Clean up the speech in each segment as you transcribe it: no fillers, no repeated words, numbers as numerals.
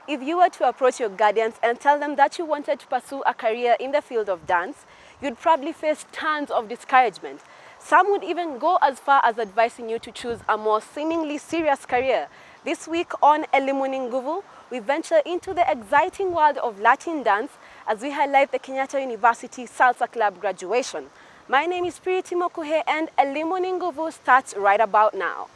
If you were to approach your guardians and tell them that you wanted to pursue a career in the field of dance, you'd probably face tons of discouragement. Some would even go as far as advising you to choose a more seemingly serious career. This week on Elimu Ni Nguvu, we venture into the exciting world of Latin dance as we highlight the Kenyatta University Salsa Club graduation. My name is Priti Mokuhe and Elimu Ni Nguvu starts right about now.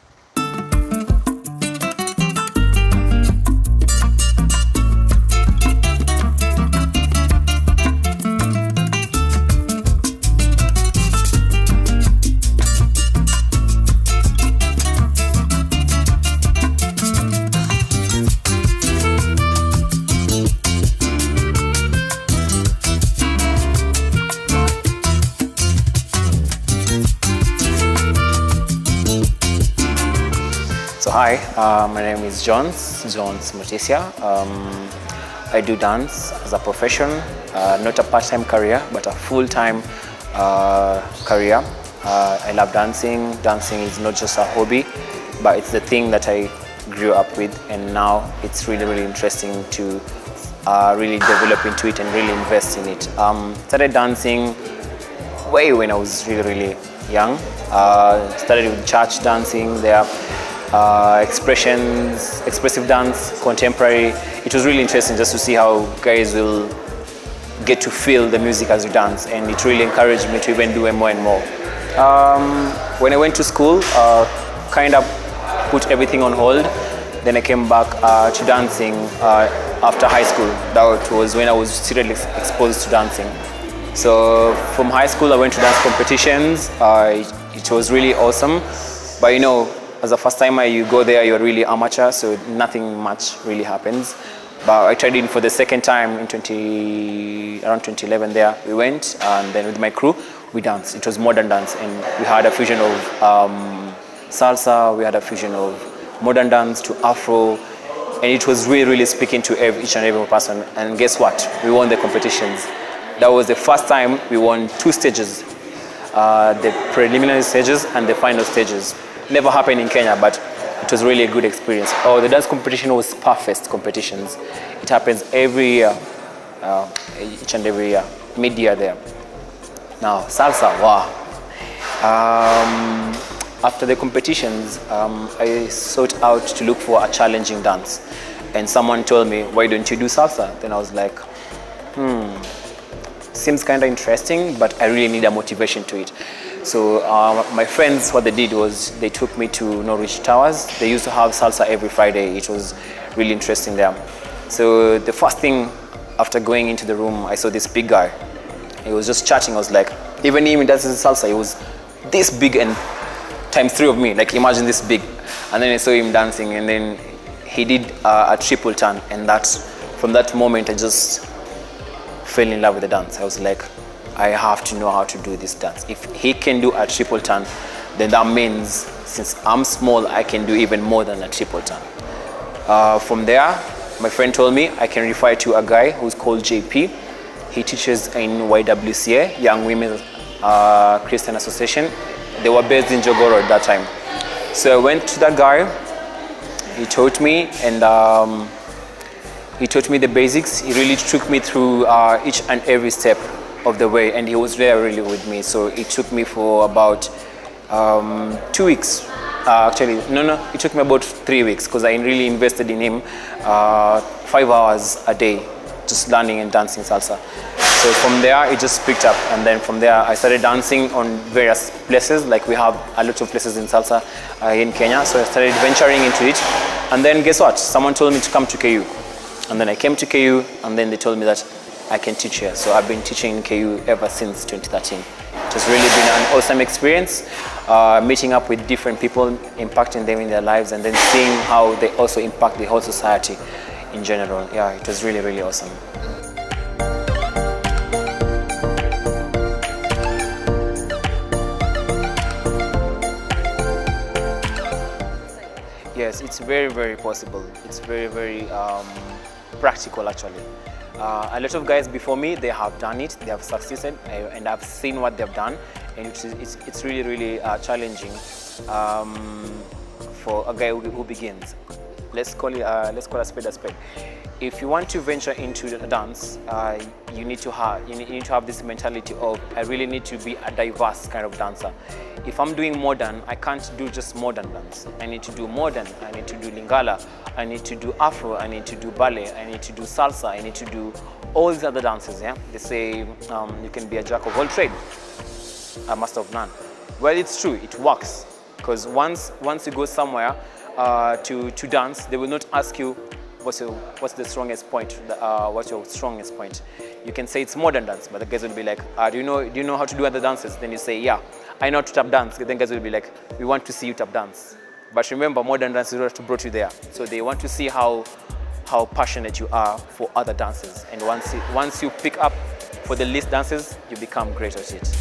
So hi, my name is Jones Mutisia. I do dance as a profession, not a part-time career, but a full-time career. I love dancing. Dancing is not just a hobby, but it's the thing that I grew up with, and now it's really interesting to really develop into it and really invest in it. Started dancing way when I was really young. Started with church dancing there. Expressive dance, contemporary. It was really interesting just to see how guys will get to feel the music as you dance, and it really encouraged me to even do it more and more. When I went to school, kind of put everything on hold. Then I came back to dancing after high school. That was when I was seriously exposed to dancing. So from high school, I went to dance competitions. It was really awesome, but you know, as a first timer, you go there, you're really amateur, so nothing much really happens. But I tried it for the second time in around 2011 there. We went, and then with my crew, we danced. It was modern dance, and we had a fusion of salsa, we had a fusion of modern dance to Afro, and it was really speaking to each and every person. And guess what? We won the competitions. That was the first time we won 2 stages, the preliminary stages and the final stages. Never happened in Kenya, but it was really a good experience. Oh, the dance competition was perfect competitions. It happens every year, each and every year, mid-year there. Now, salsa, wow. After the competitions, I sought out to look for a challenging dance. And someone told me, why don't you do salsa? Then I was like, seems kind of interesting, but I really need a motivation to it. So my friends, what they did was they took me to Norwich Towers. They used to have salsa every Friday. It was really interesting there. So the first thing after going into the room, I saw this big guy. He was just chatting. I was like, even him dances salsa. He was this big and times 3 of me. Like imagine this big. And then I saw him dancing, and then he did a triple turn. And from that moment, I just fell in love with the dance. I was like, I have to know how to do this dance. If he can do a triple turn, then that means since I'm small, I can do even more than a triple turn. From there, my friend told me I can refer to a guy who's called JP. He teaches in YWCA, Young Women's Christian Association. They were based in Jogoro at that time. So I went to that guy. He taught me, and he taught me the basics. He really took me through each and every step of the way, and he was there really with me. So it took me for about 2 weeks. It took me about 3 weeks because I really invested in him 5 hours a day, just learning and dancing salsa. So from there, it just picked up, and then from there, I started dancing on various places. Like we have a lot of places in salsa in Kenya, so I started venturing into it. And then guess what? Someone told me to come to KU, and then I came to KU, and then they told me that I can teach here. So I've been teaching in KU ever since 2013. It has really been an awesome experience, meeting up with different people, impacting them in their lives, and then seeing how they also impact the whole society in general. Yeah, it was really awesome. Yes, it's very possible. It's very practical actually. A lot of guys before me, they have done it, they have succeeded, and I've seen what they've done, and it's really challenging for a guy who begins. let's call a spade a spade. If you want to venture into the dance, you need to have this mentality of, I really need to be a diverse kind of dancer. If I'm doing modern, I can't do just modern dance. I need to do modern, I need to do Lingala, I need to do Afro, I need to do ballet, I need to do salsa, I need to do all these other dances. Yeah, they say you can be a jack of all trades, a master of none. Well, it's true, it works, because once you go somewhere to dance, they will not ask you what's the strongest point, what's your strongest point. You can say it's modern dance, but the guys will be like, do you know how to do other dances? Then you say, yeah, I know how to tap dance. Then guys will be like, we want to see you tap dance. But remember, modern dance is what brought you there. So they want to see how passionate you are for other dances. And once you pick up for the least dances, you become great at it.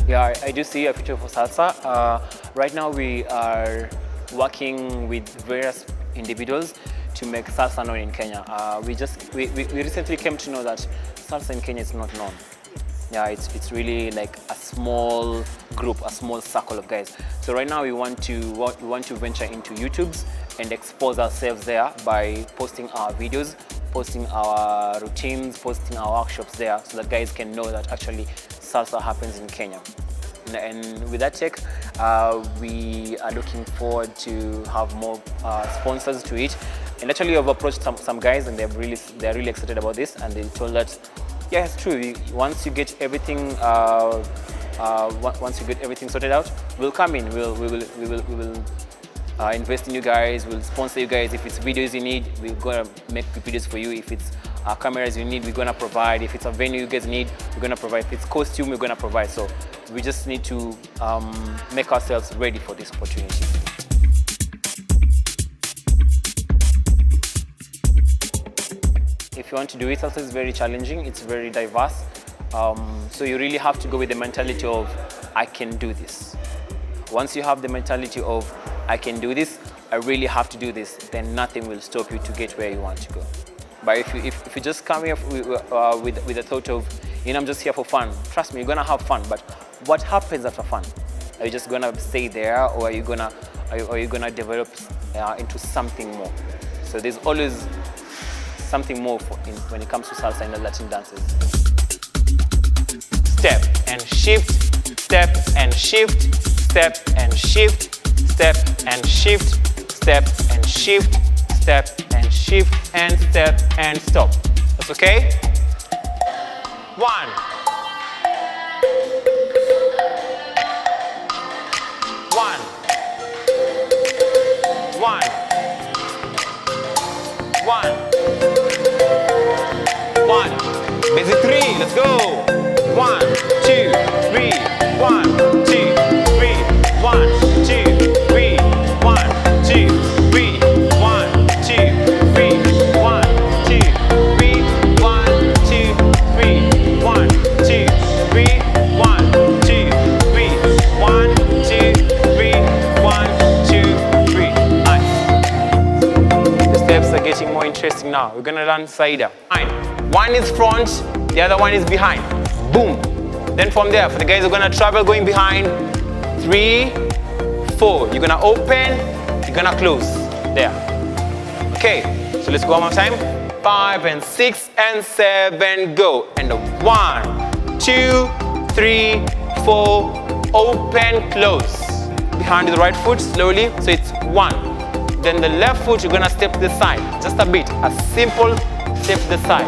Yeah, I do see a future for salsa. Right now we are working with various individuals to make salsa known in Kenya. We recently came to know that salsa in Kenya is not known. Yeah, it's really like a small group, a small circle of guys. So right now we want to venture into YouTubes and expose ourselves there by posting our videos, posting our routines, posting our workshops there, so that guys can know that actually salsa happens in Kenya. And with that check, we are looking forward to have more sponsors to it. And actually, I've approached some guys, and they're really excited about this. And they told that, yeah, it's true. Once you get everything, sorted out, we'll come in. We will invest in you guys. We'll sponsor you guys. If it's videos you need, we're gonna make videos for you. If it's cameras you need, we're gonna provide. If it's a venue you guys need, we're gonna provide. If it's costume, we're gonna provide. So we just need to make ourselves ready for this opportunity. If you want to do it, salsa is very challenging. It's very diverse. So you really have to go with the mentality of, I can do this. Once you have the mentality of, I can do this, I really have to do this, then nothing will stop you to get where you want to go. But if you just come here with the thought of, I'm just here for fun, trust me, you're gonna have fun. But what happens after fun? Are you just gonna stay there, or are you gonna develop into something more? So there's always something more when it comes to salsa and the Latin dances. Step and shift, step and shift, step and shift, step and shift, step and shift, step and shift, and step and stop. That's okay? 1. 1. 1. 1. 1. Basic 3. Let's go. 1, 2, 3. 1, 2, 3. 1, 2, 3. 1, 2, 3. 1, 2, 3. 1, 2, 3. 1, 2, 3. 1, 2, 3. 1, 2, 3. 1, 2, 3. 1, 2, 3. Nice. The steps are getting more interesting now. We're gonna learn Saida. One is front, the other one is behind. Boom. Then from there, for the guys who are gonna travel going behind, 3, 4. You're gonna open, you're gonna close. There. Okay, so let's go one more time. 5 and 6 and 7, go. And 1, 2, 3, 4, open, close. Behind the right foot, slowly, so it's 1. Then the left foot, you're gonna step to the side, just a bit, a simple step to the side.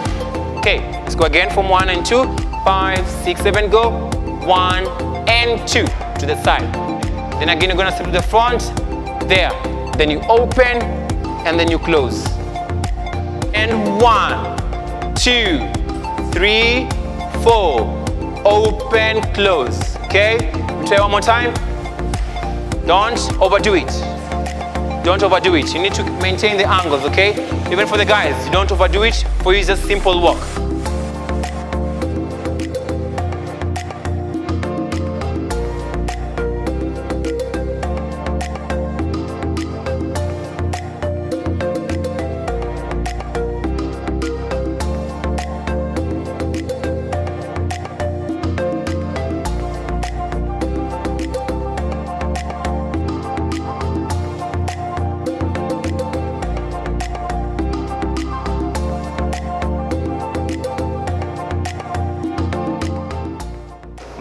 Okay, let's go again from 1 and 2, 5, 6, 7, go. 1 and 2 to the side. Then again, you're gonna step to the front, there. Then you open, and then you close. And 1, 2, 3, 4, open, close. Okay, try one more time. Don't overdo it. Don't overdo it. You need to maintain the angles, okay? Even for the guys, you don't overdo it. For you, it's just simple walk.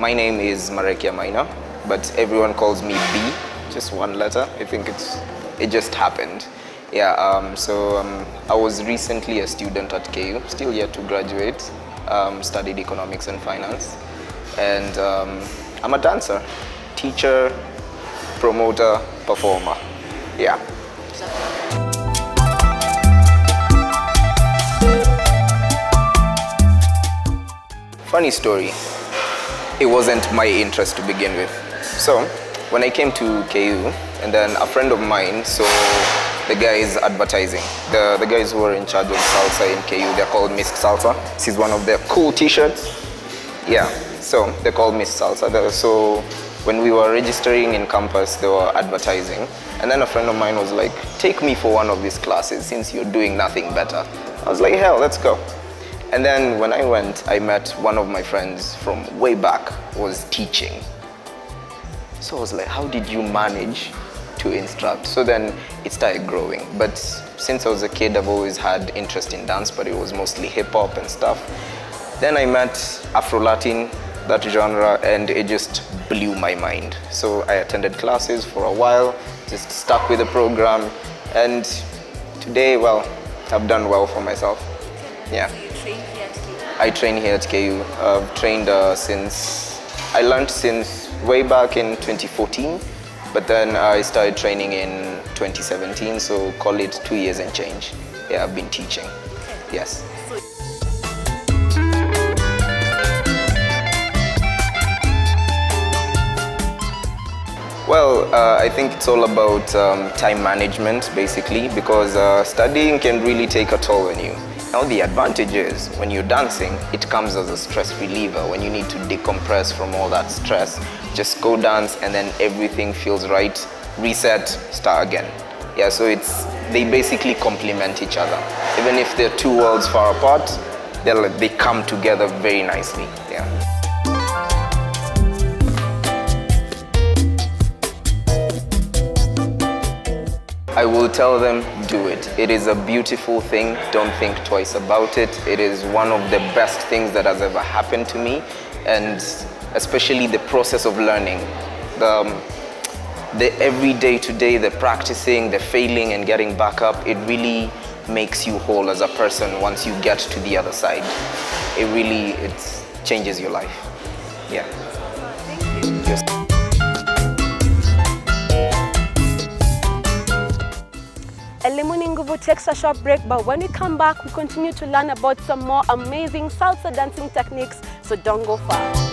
My name is Marekia Maina, but everyone calls me B, just one letter. I think it just happened. Yeah, I was recently a student at KU, still yet to graduate, studied economics and finance, and I'm a dancer, teacher, promoter, performer. Yeah. Funny story, it wasn't my interest to begin with. So when I came to KU, and then a friend of mine saw the guys advertising, the guys who are in charge of Salsa in KU, they're called Miss Salsa. This is one of their cool t-shirts. Yeah, so they're called Miss Salsa. So when we were registering in campus, they were advertising. And then a friend of mine was like, take me for one of these classes since you're doing nothing better. I was like, hell, let's go. And then when I went, I met one of my friends from way back who was teaching. So I was like, how did you manage to instruct? So then it started growing. But since I was a kid, I've always had interest in dance, but it was mostly hip hop and stuff. Then I met Afro-Latin, that genre, and it just blew my mind. So I attended classes for a while, just stuck with the program. And today, well, I've done well for myself. Yeah. I train here at KU. I've trained I learned since way back in 2014, but then I started training in 2017, so call it 2 years and change. Yeah, I've been teaching. Yes. Well, I think it's all about time management, basically, because studying can really take a toll on you. Now the advantage is, when you're dancing, it comes as a stress reliever. When you need to decompress from all that stress, just go dance and then everything feels right, reset, start again. Yeah, so they basically complement each other. Even if they're two worlds far apart, they come together very nicely. Yeah. I will tell them, do it. It is a beautiful thing. Don't think twice about it. It is one of the best things that has ever happened to me, and especially the process of learning. The every day to day, the practicing, the failing and getting back up, it really makes you whole as a person once you get to the other side. It changes your life. Yeah. Thank you. Yes. Elimu Ni Nguvu takes a short break, but when we come back, we continue to learn about some more amazing salsa dancing techniques, so don't go far.